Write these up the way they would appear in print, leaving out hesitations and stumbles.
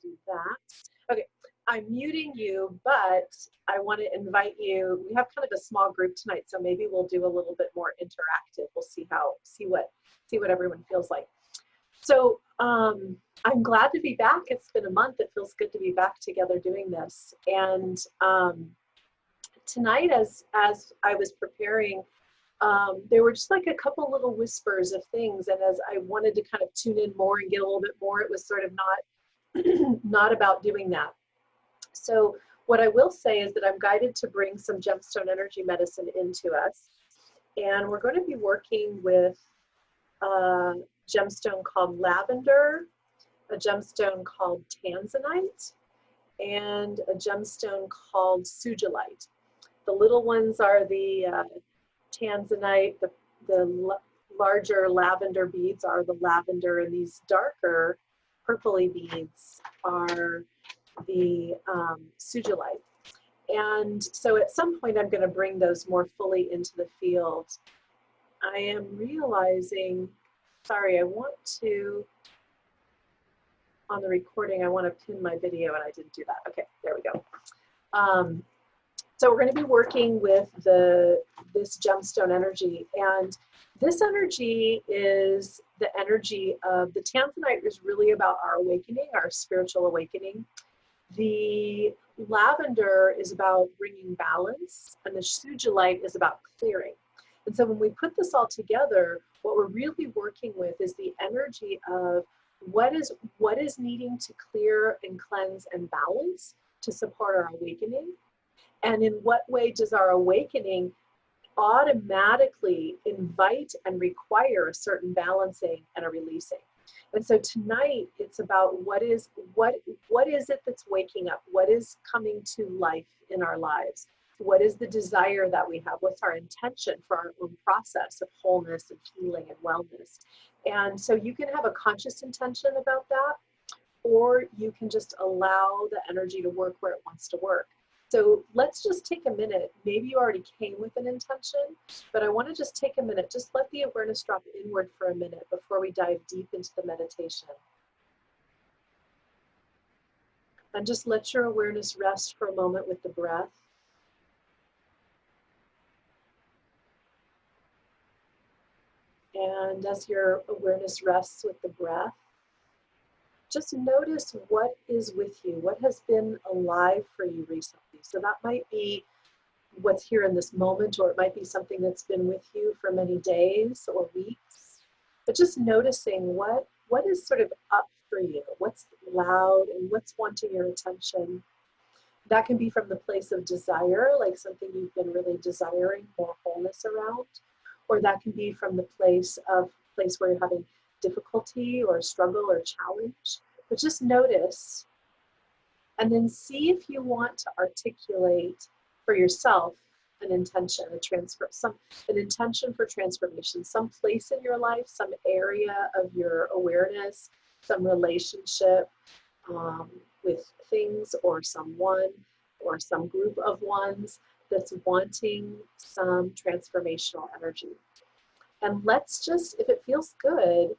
do that. Okay, I'm muting you, but I want to invite you. We have kind of a small group tonight, so maybe we'll do a little bit more interactive. We'll see what everyone feels like. So I'm glad to be back. It's been a month. It feels good to be back together doing this. And tonight, as I was preparing, there were just like a couple little whispers of things. And as I wanted to kind of tune in more and get a little bit more, it was sort of not about doing that. So what I will say is that I'm guided to bring some gemstone energy medicine into us. And we're going to be working with a gemstone called lavender, a gemstone called tanzanite, and a gemstone called sugilite. The little ones are the tanzanite, the larger lavender beads are the lavender, and these darker purpley beads are the sugilite. And so at some point I'm going to bring those more fully into the field. I am realizing, sorry, I want to, on the recording, I want to pin my video and I didn't do that. Okay, there we go. So we're going to be working with this gemstone energy, and this energy is the energy of, the tanzanite is really about our awakening, our spiritual awakening. The lavender is about bringing balance, and the sugilite is about clearing. And so when we put this all together, what we're really working with is the energy of what is needing to clear and cleanse and balance to support our awakening. And in what way does our awakening automatically invite and require a certain balancing and a releasing. And so tonight it's about what is it that's waking up? What is coming to life in our lives? What is the desire that we have? What's our intention for our own process of wholeness and healing and wellness? And so you can have a conscious intention about that, or you can just allow the energy to work where it wants to work. So let's just take a minute. Maybe you already came with an intention, but I want to just take a minute. Just let the awareness drop inward for a minute before we dive deep into the meditation. And just let your awareness rest for a moment with the breath. And as your awareness rests with the breath, just notice what is with you, what has been alive for you recently. So that might be what's here in this moment, or it might be something that's been with you for many days or weeks. But just noticing what is sort of up for you, what's loud and what's wanting your attention. That can be from the place of desire, like something you've been really desiring more wholeness around, or that can be from the place where you're having difficulty or struggle or challenge. But just notice, and then see if you want to articulate for yourself an intention, an intention for transformation, some place in your life, some area of your awareness, some relationship with things or someone or some group of ones that's wanting some transformational energy. And let's just, if it feels good,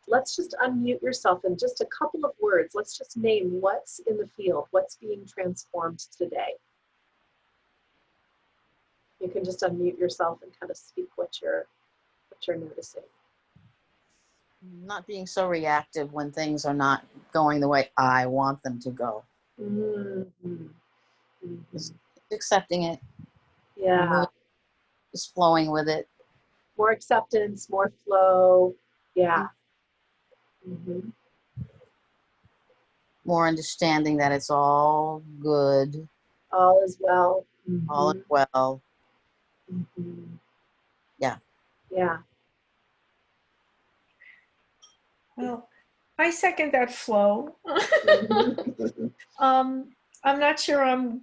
let's just unmute yourself in just a couple of words. Let's just name what's in the field, what's being transformed today. You can just unmute yourself and kind of speak what you're noticing. Not being so reactive when things are not going the way I want them to go. Mm-hmm. Mm-hmm. Just accepting it. Yeah. Just flowing with it. More acceptance, more flow. Yeah. Mm-hmm. More understanding that it's all good. All is well. Mm-hmm. All is well. Mm-hmm. Yeah. Yeah. Well, I second that flow. Mm-hmm. I'm not sure I'm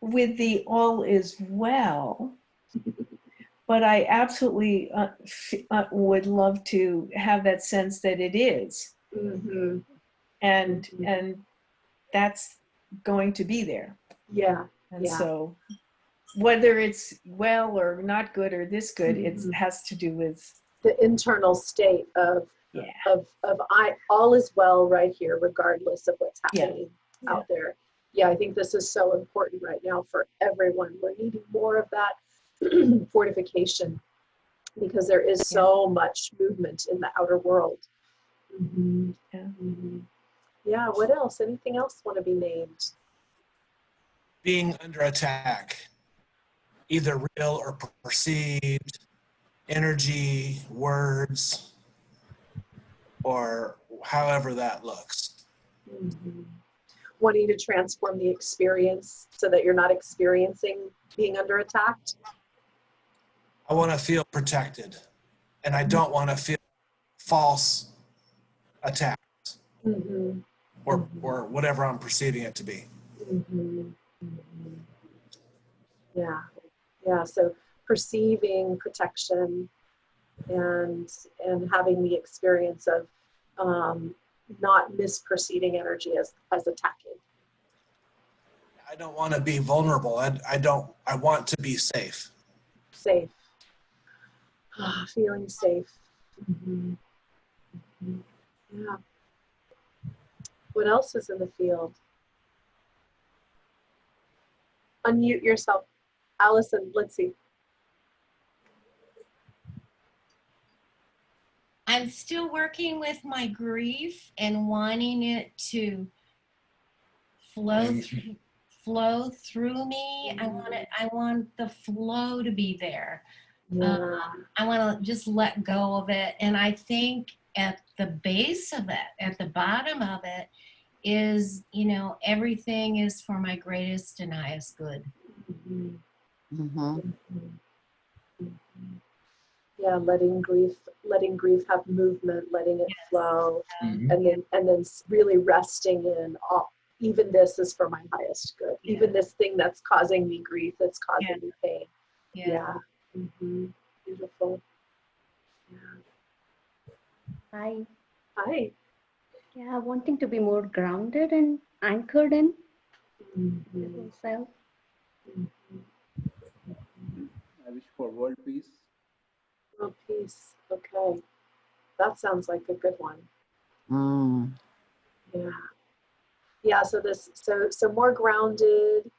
with the all is well, but I absolutely would love to have that sense that it is. Mm-hmm. And Mm-hmm. and that's going to be there. Yeah. And yeah. so whether it's well or not good or this good, Mm-hmm. it has to do with the internal state of Yeah. all is well right here, regardless of what's happening Yeah. out there. Yeah, I think this is so important right now for everyone. We're needing more of that fortification, because there is so much movement in the outer world. Mm-hmm. Yeah. Mm-hmm. Yeah, what else? Anything else want to be named? Being under attack, either real or perceived, energy, words, or however that looks. Mm-hmm. Wanting to transform the experience so that you're not experiencing being under attack. I want to feel protected, and I don't want to feel false attacks Mm-hmm. or whatever I'm perceiving it to be. Mm-hmm. Mm-hmm. Yeah, yeah. So perceiving protection and having the experience of not misperceiving energy as attacking. I don't want to be vulnerable. I want to be safe. Safe. Feeling safe. Mm-hmm. Mm-hmm. Yeah. What else is in the field? Unmute yourself. Allison, let's see. I'm still working with my grief and wanting it to flow through me. I want the flow to be there. Yeah. I want to just let go of it. And I think at the base of it, at the bottom of it, is, everything is for my greatest and highest good. Mm-hmm. Mm-hmm. Mm-hmm. Mm-hmm. Yeah, letting grief have movement, letting it flow, and then really resting in all. Even this is for my highest good. Yeah. Even this thing that's causing me grief, that's causing me pain. Yeah. Mm-hmm. Beautiful. Yeah. Hi. Hi. Yeah, wanting to be more grounded and anchored in Mm-hmm. yourself. Mm-hmm. I wish for world peace. World peace. Okay. That sounds like a good one. Mm. Yeah. Yeah, so more grounded,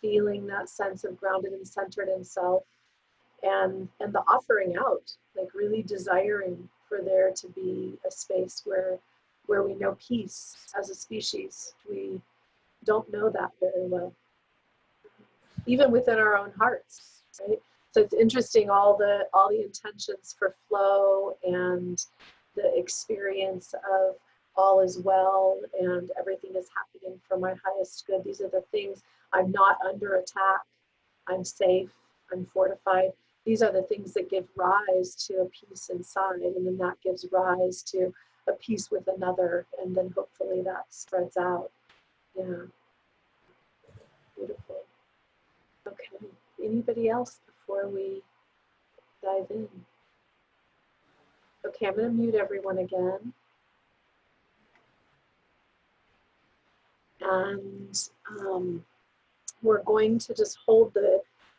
feeling that sense of grounded and centered in self, and the offering out, like really desiring for there to be a space where we know peace as a species. We don't know that very well, even within our own hearts, right? So it's interesting, all the intentions for flow and the experience of all is well and everything is happening for my highest good. These are the things. I'm not under attack. I'm safe. I'm fortified. These are the things that give rise to a peace inside, and then that gives rise to a peace with another, and then hopefully that spreads out. Yeah. Beautiful. Okay. Anybody else before we dive in? Okay, I'm going to mute everyone again. And we're going to just hold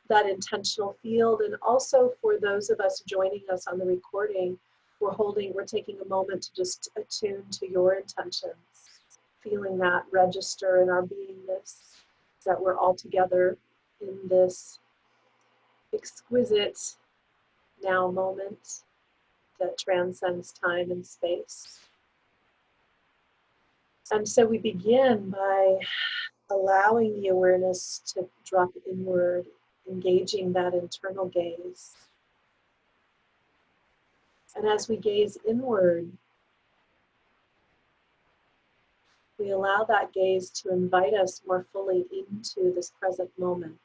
that intentional field. And also for those of us joining us on the recording, we're taking a moment to just attune to your intentions, feeling that register in our beingness, that we're all together in this exquisite now moment that transcends time and space. And so we begin by allowing the awareness to drop inward, engaging that internal gaze. And as we gaze inward, we allow that gaze to invite us more fully into this present moment.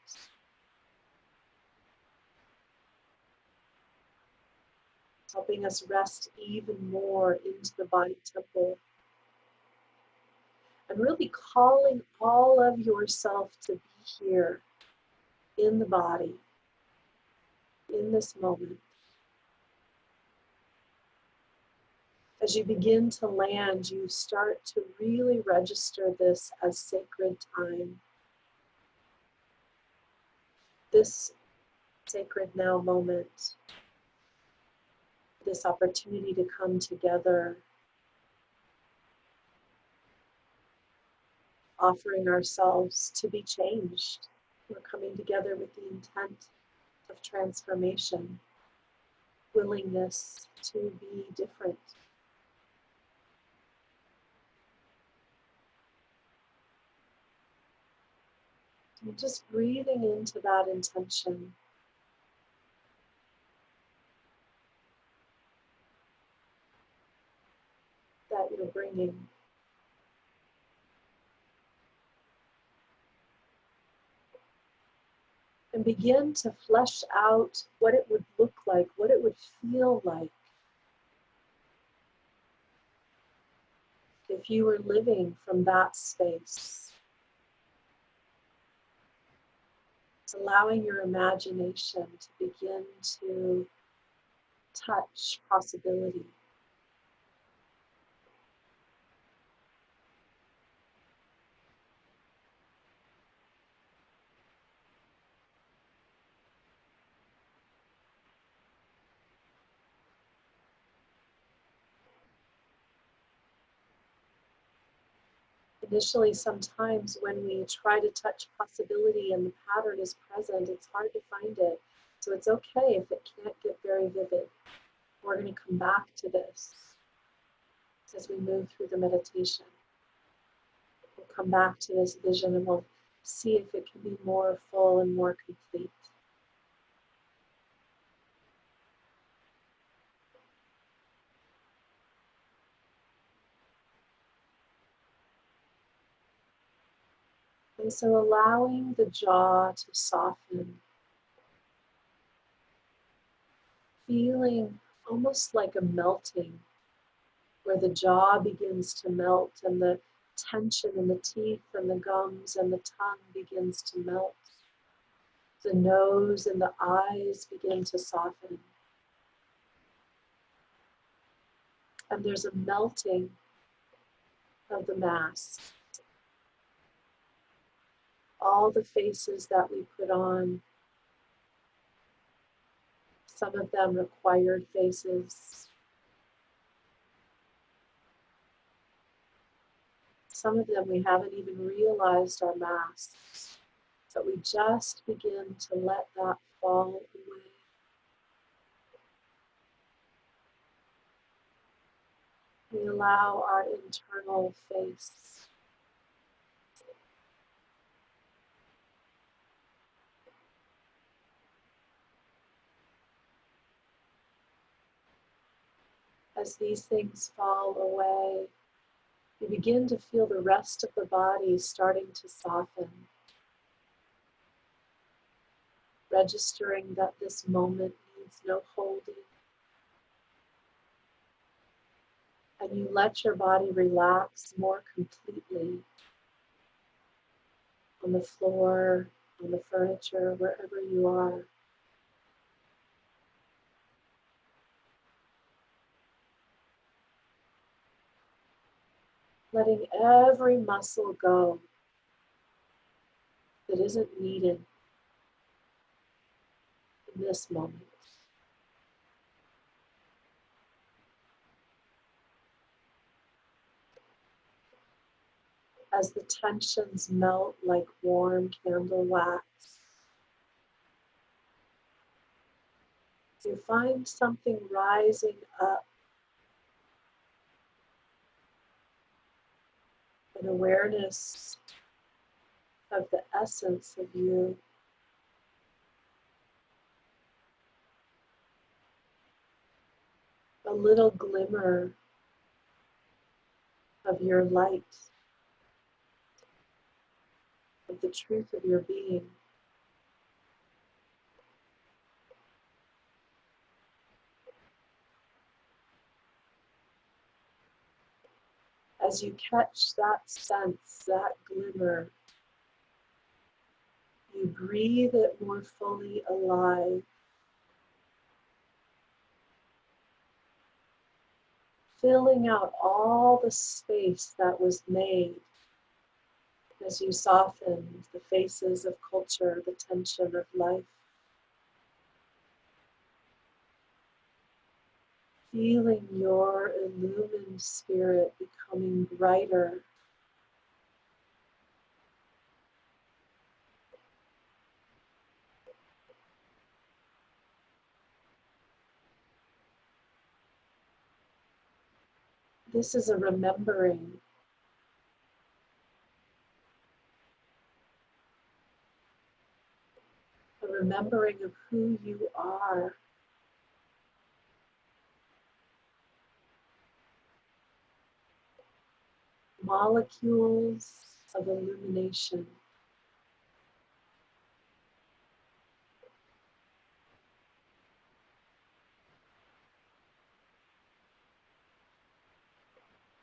Helping us rest even more into the body temple. And really calling all of yourself to be here in the body, in this moment. As you begin to land, you start to really register this as sacred time. This sacred now moment this opportunity to come together, offering ourselves to be changed. We're coming together with the intent of transformation, willingness to be different. And just breathing into that intention. That you're bringing. And begin to flesh out what it would look like, what it would feel like if you were living from that space. Allowing your imagination to begin to touch possibility. Initially, sometimes when we try to touch possibility and the pattern is present, it's hard to find it. So it's okay if it can't get very vivid. We're going to come back to this as we move through the meditation. We'll come back to this vision and we'll see if it can be more full and more complete. And so allowing the jaw to soften, feeling almost like a melting, where the jaw begins to melt and the tension in the teeth and the gums and the tongue begins to melt. The nose and the eyes begin to soften. And there's a melting of the mask. All the faces that we put on, some of them required faces. Some of them we haven't even realized are masks, but we just begin to let that fall away. We allow our internal face as these things fall away. You begin to feel the rest of the body starting to soften, registering that this moment needs no holding. And you let your body relax more completely on the floor, on the furniture, wherever you are. Letting every muscle go that isn't needed in this moment. As the tensions melt like warm candle wax, you find something rising up, an awareness of the essence of you. A little glimmer of your light, of the truth of your being. As you catch that sense, that glimmer, you breathe it more fully alive. Filling out all the space that was made as you softened the faces of culture, the tension of life. Feeling your illumined spirit becoming brighter. This is a remembering. A remembering of who you are. Molecules of illumination.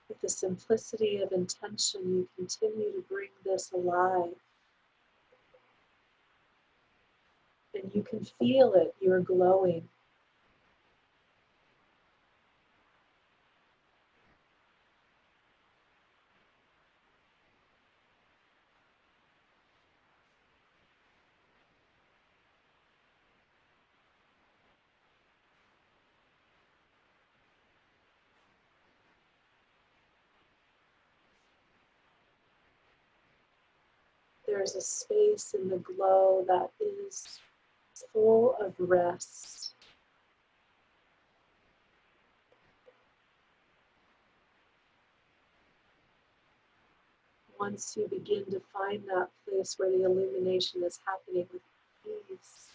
With the simplicity of intention, you continue to bring this alive. And you can feel it, you're glowing. There's a space in the glow that is full of rest. Once you begin to find that place where the illumination is happening with ease,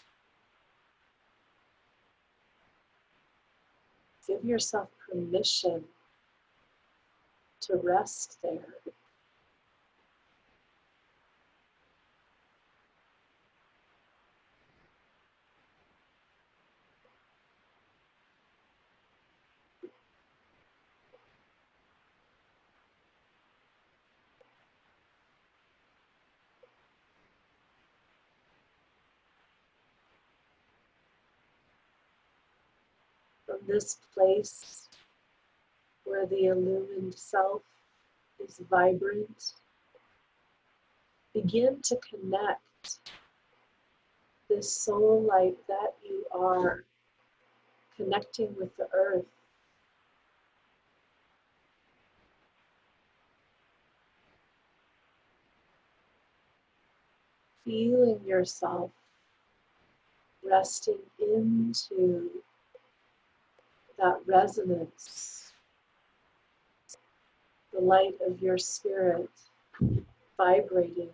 give yourself permission to rest there. From this place where the illumined self is vibrant, begin to connect this soul light that you are, connecting with the earth. Feeling yourself resting into that resonance, the light of your spirit vibrating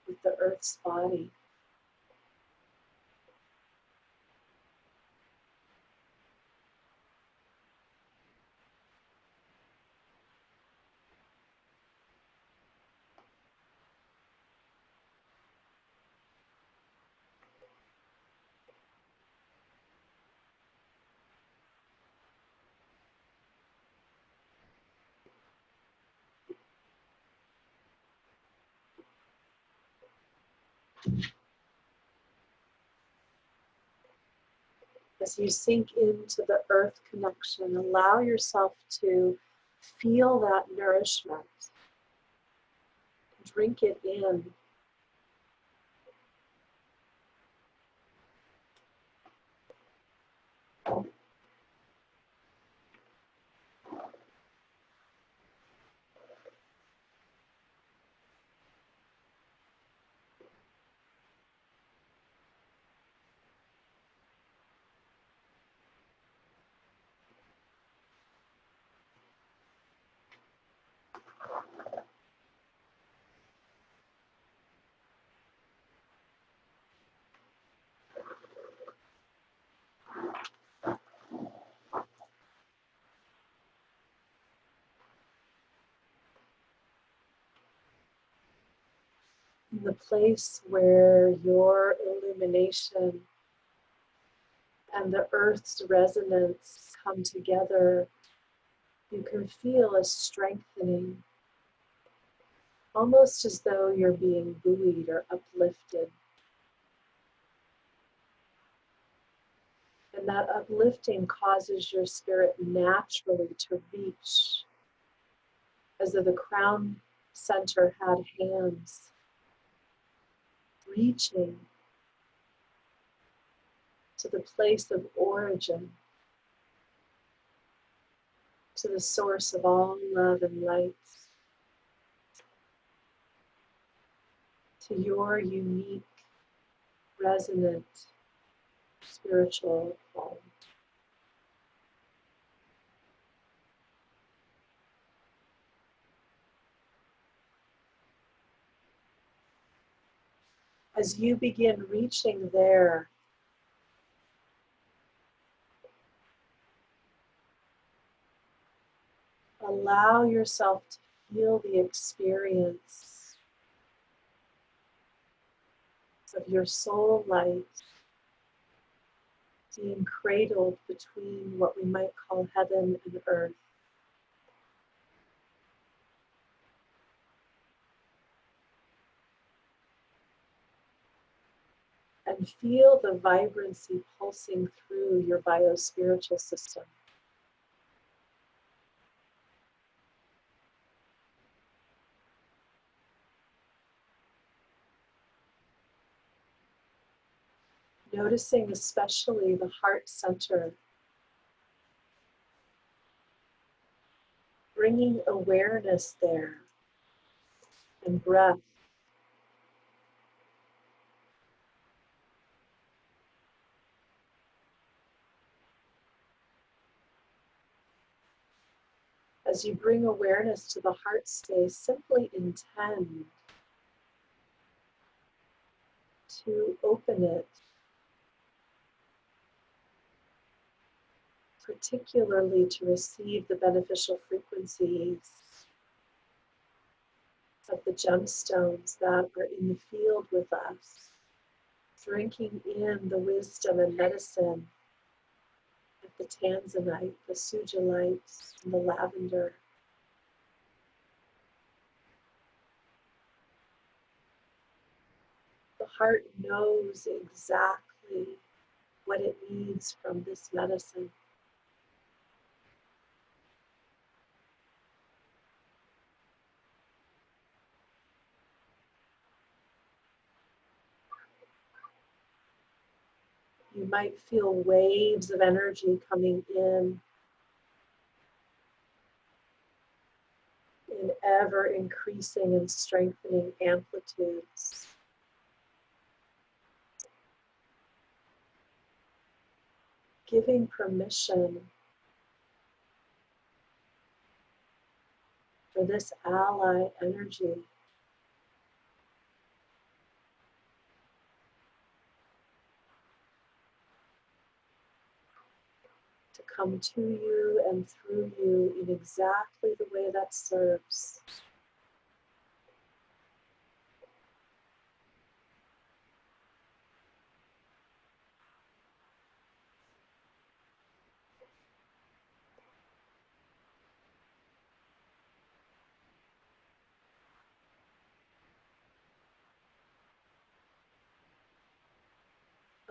with the earth's body. As you sink into the earth connection, allow yourself to feel that nourishment. Drink it in. In the place where your illumination and the earth's resonance come together, you can feel a strengthening, almost as though you're being buoyed or uplifted. And that uplifting causes your spirit naturally to reach, as though the crown center had hands, reaching to the place of origin, to the source of all love and light, to your unique, resonant, spiritual home. As you begin reaching there, allow yourself to feel the experience of your soul light being cradled between what we might call heaven and earth. And feel the vibrancy pulsing through your biospiritual system. Noticing especially the heart center, bringing awareness there and breath. As you bring awareness to the heart space, simply intend to open it, particularly to receive the beneficial frequencies of the gemstones that are in the field with us, drinking in the wisdom and medicine of the tanzanite, the sujilite, and the lavender. The heart knows exactly what it needs from this medicine. You might feel waves of energy coming in ever increasing and strengthening amplitudes. Giving permission for this ally energy to come to you and through you in exactly the way that serves.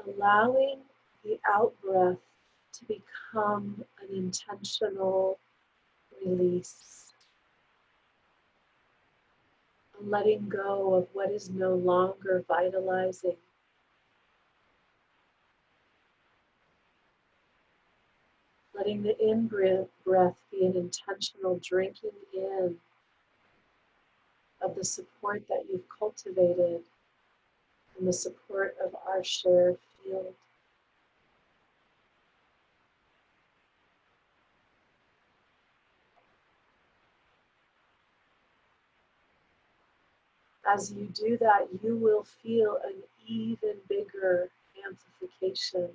Allowing the out breath to become an intentional release. Letting go of what is no longer vitalizing. Letting the in-breath be an intentional drinking in of the support that you've cultivated and the support of our shared field. As you do that, you will feel an even bigger amplification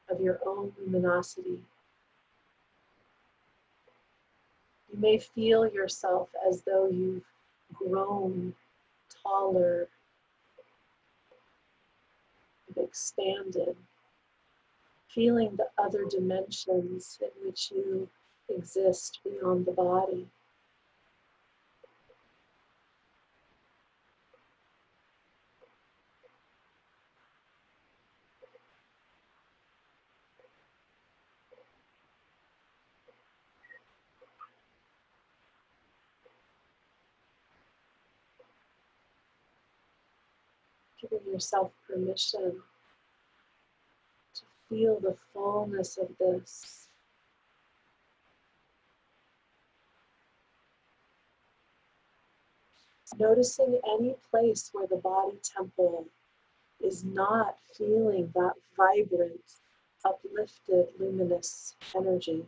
of your own luminosity. You may feel yourself as though you've grown taller, you've expanded, feeling the other dimensions in which you exist beyond the body. Giving yourself permission to feel the fullness of this. Noticing any place where the body temple is not feeling that vibrant, uplifted, luminous energy.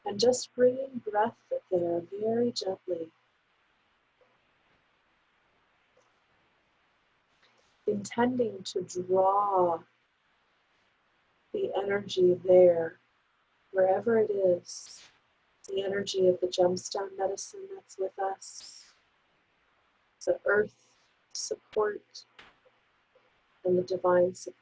And just bringing breath there very gently. Intending to draw the energy there, wherever it is, the energy of the gemstone medicine that's with us, the earth support, and the divine support.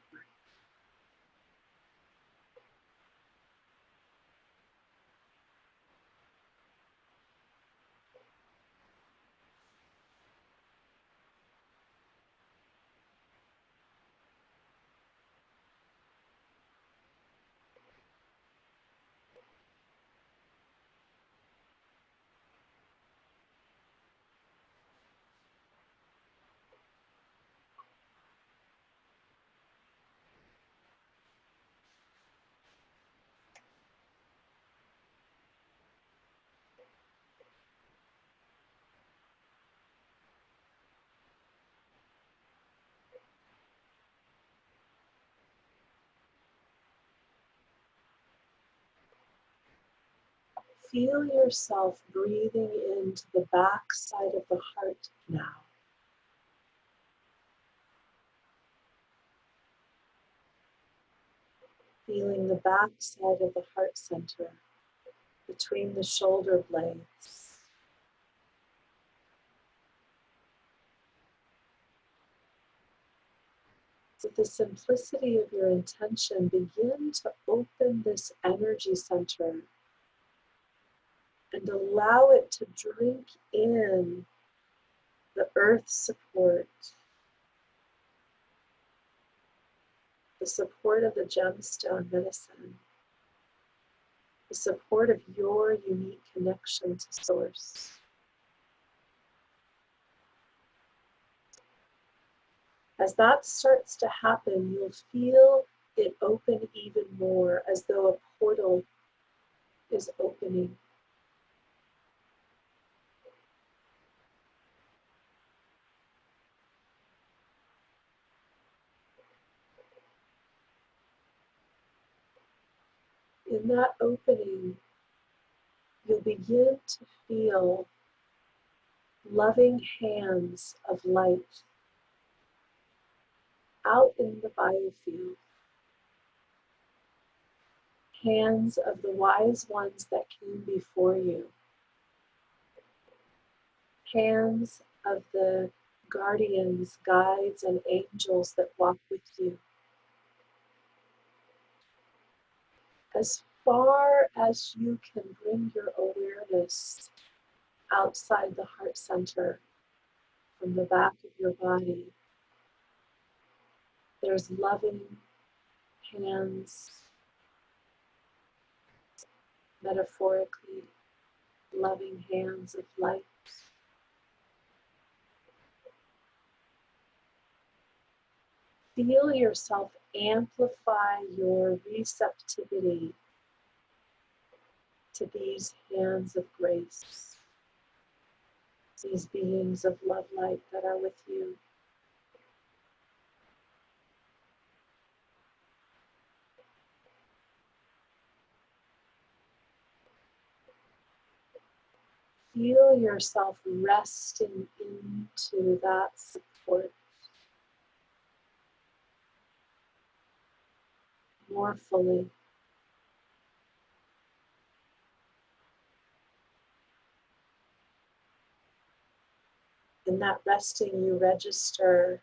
Feel yourself breathing into the back side of the heart now. Feeling the back side of the heart center between the shoulder blades. With the simplicity of your intention, begin to open this energy center and allow it to drink in the earth support, the support of the gemstone medicine, the support of your unique connection to Source. As that starts to happen, you'll feel it open even more, as though a portal is opening. In that opening, you'll begin to feel loving hands of light out in the biofield. Hands of the wise ones that came before you. Hands of the guardians, guides, and angels that walk with you. As far as you can bring your awareness outside the heart center, from the back of your body, there's loving hands, metaphorically, loving hands of light. Feel yourself amplify your receptivity to these hands of grace, these beings of love light that are with you. Feel yourself resting into that support more fully. In that resting, you register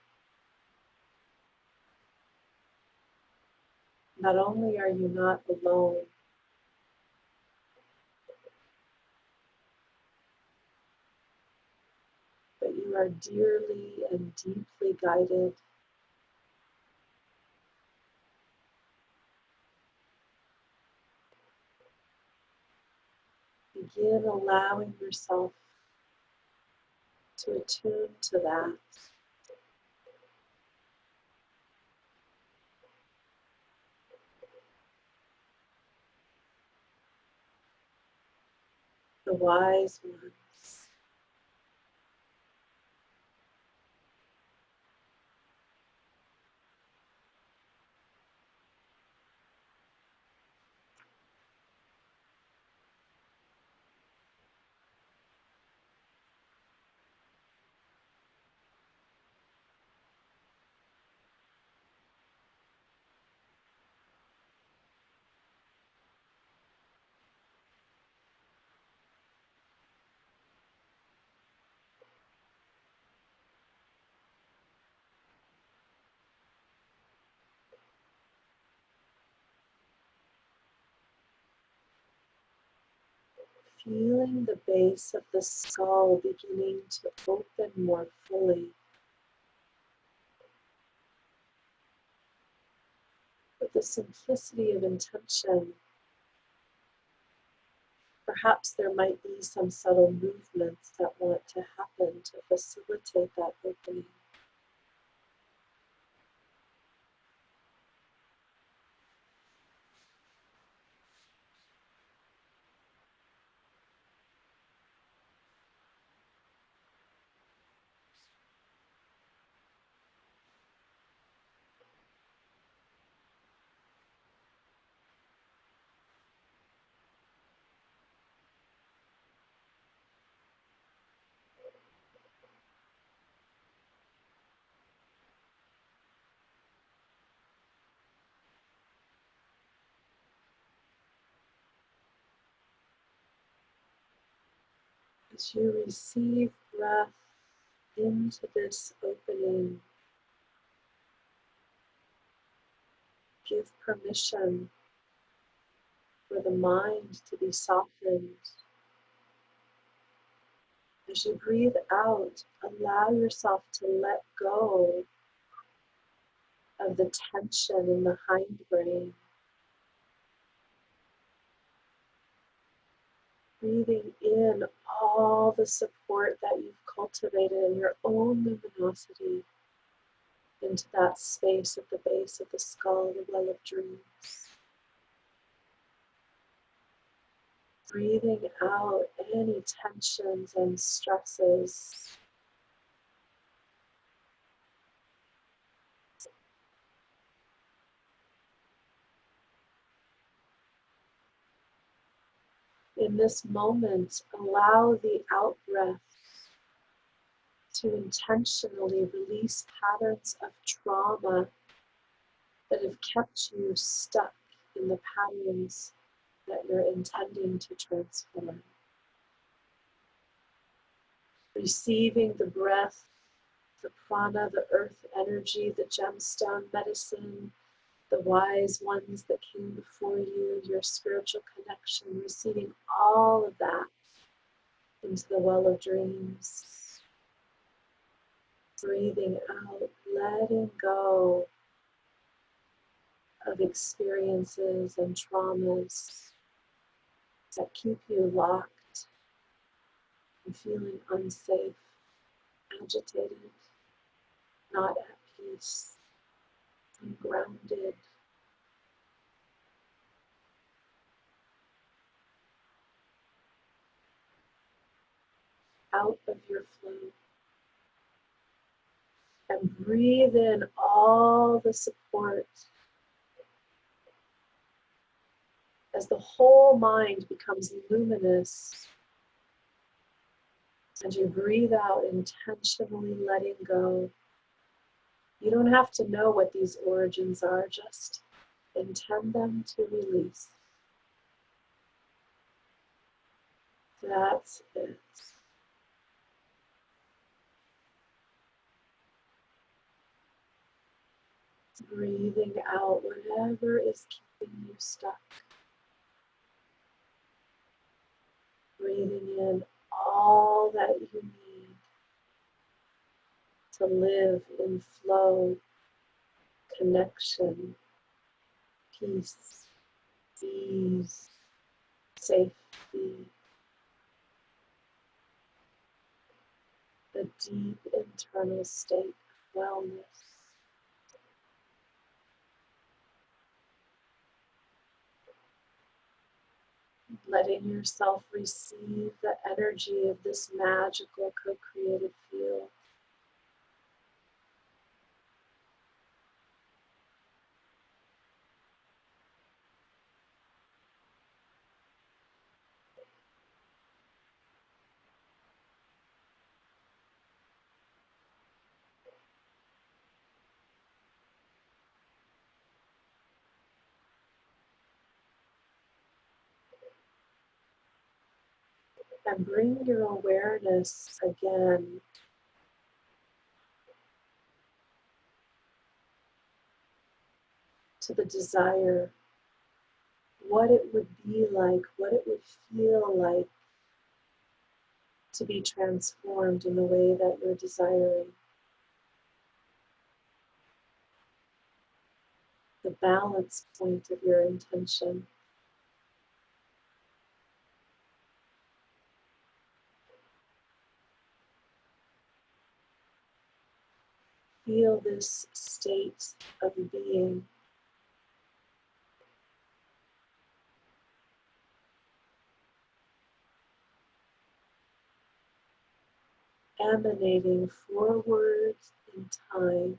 not only are you not alone, but you are dearly and deeply guided. Begin allowing yourself to attune to that. The wise ones, Feeling the base of the skull beginning to open more fully, with the simplicity of intention. Perhaps there might be some subtle movements that want to happen to facilitate that opening. As you receive breath into this opening, give permission for the mind to be softened. As you breathe out, allow yourself to let go of the tension in the hindbrain. Breathing in all the support that you've cultivated in your own luminosity into that space at the base of the skull, the well of dreams. Breathing out any tensions and stresses. In this moment, allow the out breath to intentionally release patterns of trauma that have kept you stuck in the patterns that you're intending to transform. Receiving the breath, the prana, the earth energy, the gemstone medicine, the wise ones that came before you, your spiritual connection, receiving all of that into the well of dreams. Breathing out, letting go of experiences and traumas that keep you locked and feeling unsafe, agitated, not at peace, ungrounded. Out of your flow. And breathe in all the support as the whole mind becomes luminous. And you breathe out, intentionally letting go. You don't have to know what these origins are, just intend them to release. That's it. Breathing out whatever is keeping you stuck. Breathing in all that you need to live in flow, connection, peace, ease, safety, a deep internal state of wellness. Letting yourself receive the energy of this magical co-created field. And bring your awareness again to the desire, what it would be like, what it would feel like to be transformed in the way that you're desiring. The balance point of your intention. Feel this state of being. Emanating forward in time.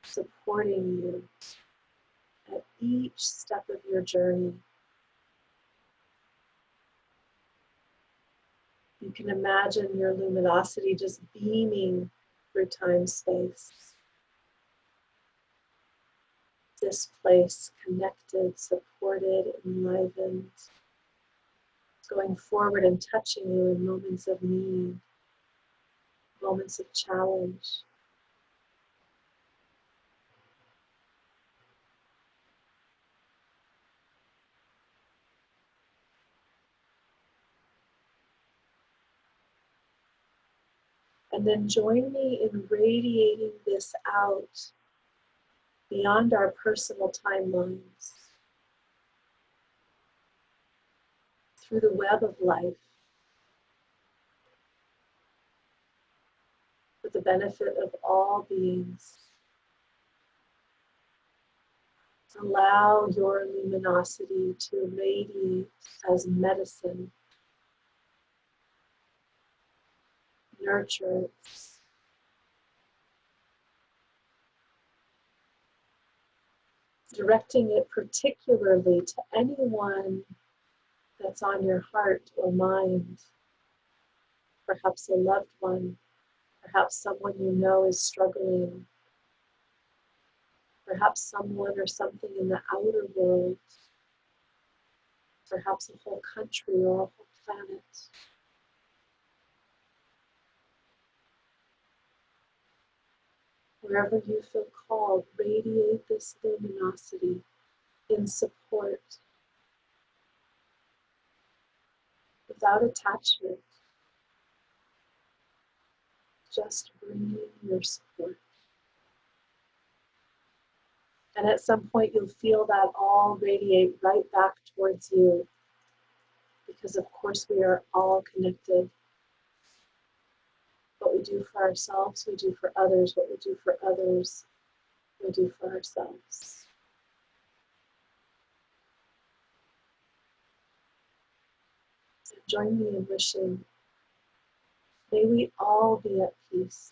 Supporting you at each step of your journey. You can imagine your luminosity just beaming through time-space. This place connected, supported, enlivened, going forward and touching you in moments of need, moments of challenge. And then join me in radiating this out beyond our personal timelines, through the web of life, for the benefit of all beings. Allow your luminosity to radiate as medicine, nurture, directing it particularly to anyone that's on your heart or mind, perhaps a loved one, perhaps someone you know is struggling, perhaps someone or something in the outer world, perhaps a whole country or a whole planet. Wherever you feel called, radiate this luminosity in support, without attachment, just bringing your support. And at some point you'll feel that all radiate right back towards you, because of course we are all connected. What we do for ourselves, we do for others. What we do for others, we do for ourselves. So join me in wishing, may we all be at peace.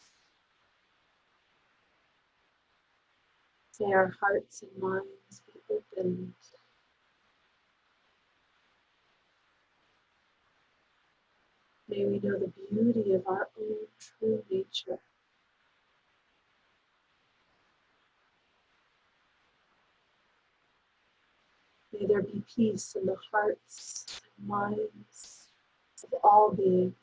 May our hearts and minds be opened. May we know the beauty of our own true nature. May there be peace in the hearts and minds of all beings.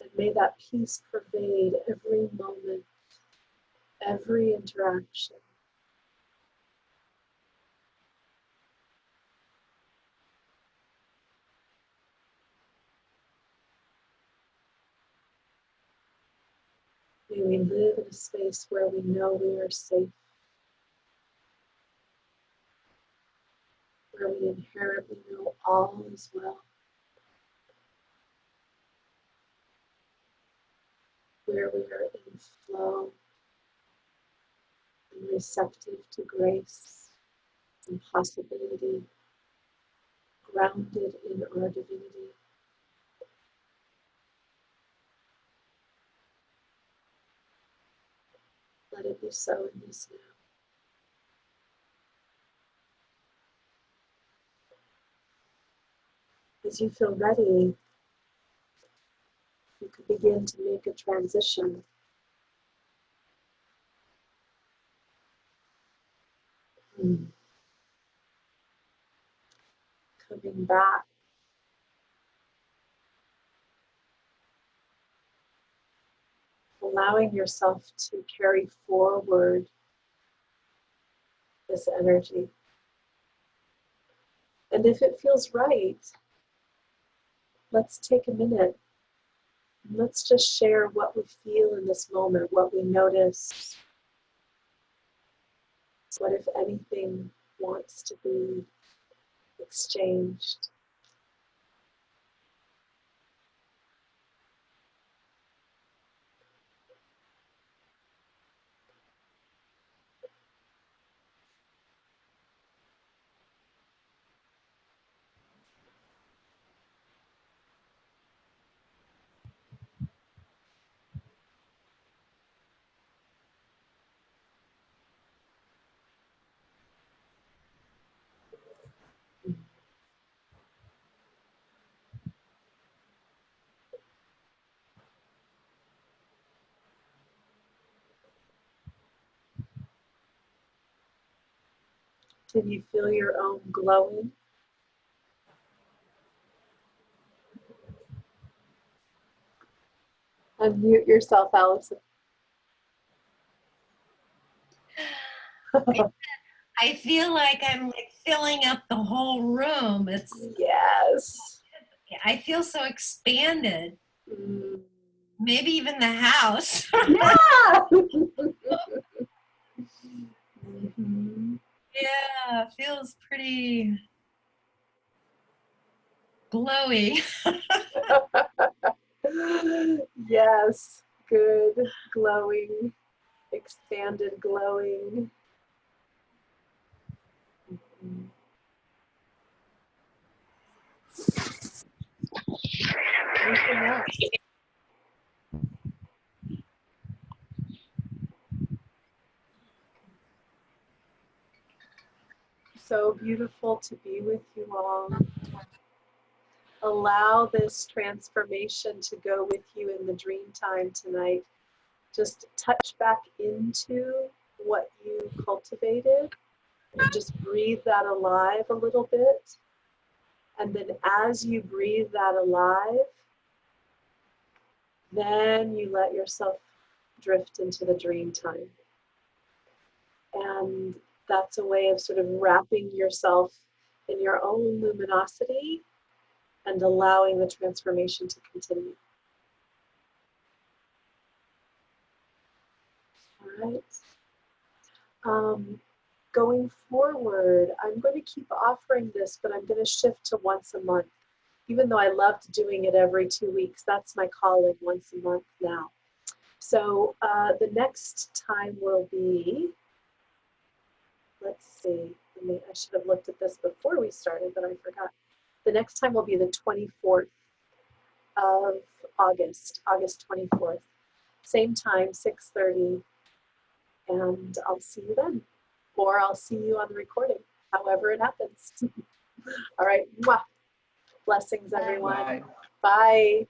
And may that peace pervade every moment, every interaction. May we live in a space where we know we are safe, where we inherently know all is well, where we are in flow and receptive to grace and possibility, grounded in our divinity. Let it be so in this now. As you feel ready, you can begin to make a transition. Coming back allowing yourself to carry forward this energy. And if it feels right, let's take a minute. Let's just share what we feel in this moment, what we notice, what, if anything, wants to be exchanged. Can you feel your own glowing? Unmute yourself, Allison. I feel like I'm like filling up the whole room. Yes. I feel so expanded. Mm. Maybe even the house. Yeah. Mhm. Yeah, feels pretty glowy. Yes, good, glowing, expanded glowing. Mhm. Anything else? So beautiful to be with you all. Allow this transformation to go with you in the dream time tonight. Just touch back into what you cultivated and just breathe that alive a little bit. And then as you breathe that alive, then you let yourself drift into the dream time. And that's a way of sort of wrapping yourself in your own luminosity and allowing the transformation to continue. All right. Going forward, I'm going to keep offering this, but I'm going to shift to once a month. Even though I loved doing it every 2 weeks, that's my calling, once a month now. So the next time will be, let's see, I should have looked at this before we started, but I forgot. The next time will be the 24th of August, August 24th. Same time, 6:30, and I'll see you then. Or I'll see you on the recording, however it happens. All right. Mwah. Blessings, everyone. Bye. Bye.